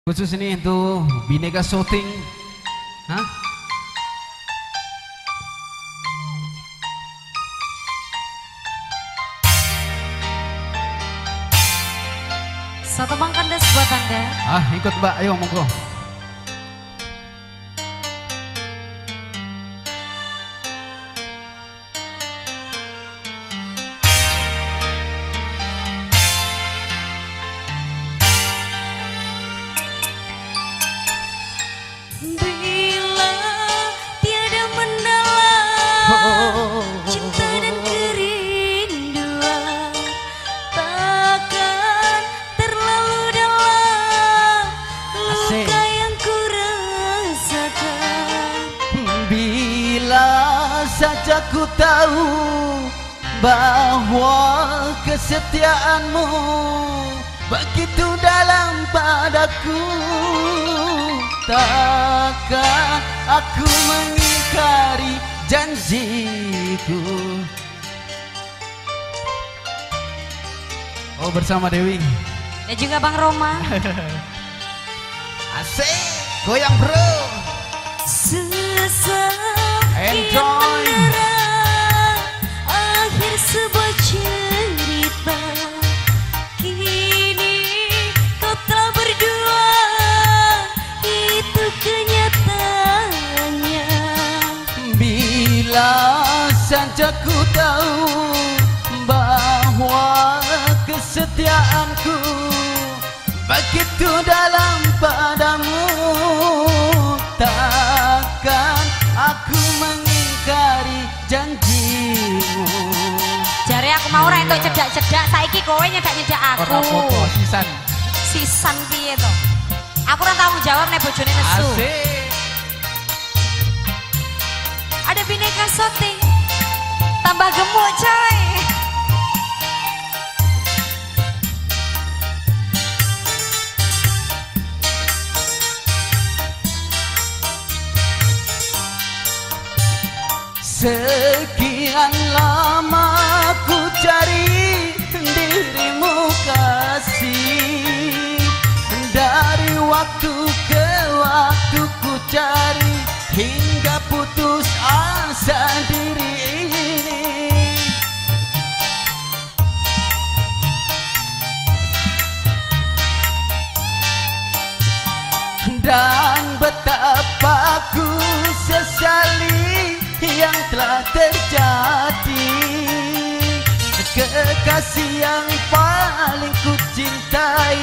Khusus ini untuk Bineka Shooting. Hah? Satu bang kandas buat Anda. Ikut Mbak, ayo monggo. Bila tiada mendalam cinta dan kerinduan, takkan terlalu dalam luka yang ku rasakan. Bila saja ku tahu bahwa kesetiaanmu begitu dalam padaku, takkan aku mengingkari janjiku. Oh, bersama Dewi Dan juga Bang Roma. asik, goyang bro. Enjoy. Akhir sebuah cerita, kini kau telah berdua, itu kenyataannya. Bila saja ku tahu bahwa kesetiaanku begitu dalam padamu, takkan aku mengingkari janjimu. Jare aku mau ra entuk cedak-cedak, saiki kowe nyedak-nyedak aku. Ora apa-apa, sisan. Sisan piye to? Aku ora tanggung jawab nek bojone nesu. Asik. Ada Bineka Shooting. Tambah gemuk coy. Sekian lama ku cari dirimu kasih, dari waktu ke waktu ku cari hingga putus asa diri ini. Dan betapa ku sesali yang telah terjadi, kekasih yang paling ku cintai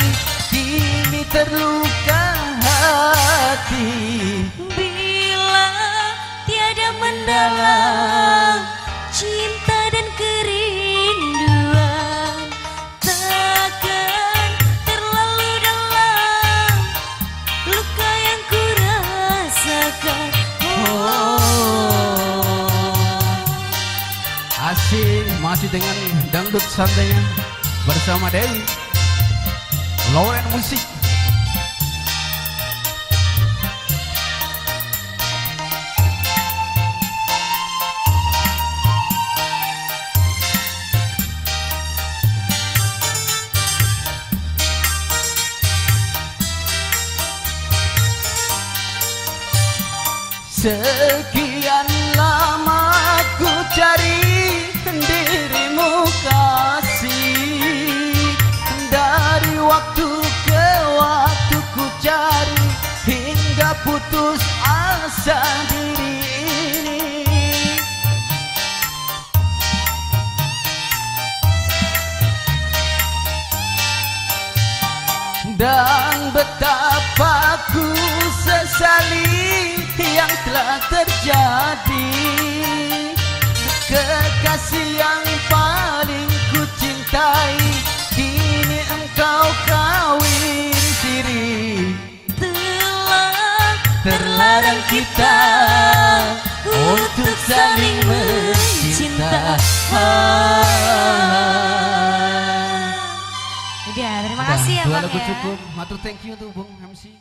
kini terluka hati. Bila tiada mendalam cinta dan kerinduan, takkan terlalu dalam luka yang ku rasakan. Asik, masih dengan dangdut santainya bersama Dewi Lauren Musik. Sekian lama ku cari dirimu kasih, dari waktu ke waktu ku cari hingga putus asa diri ini. Dan betapa ku sesali yang telah terjadi, kekasih yang paling ku cintai kini engkau kawin siri. Telah Terlarang kita untuk saling mencinta. Udah, terima kasih ya Dua Bang lagu ya. cukup. Matur thank you tuh Bung MC.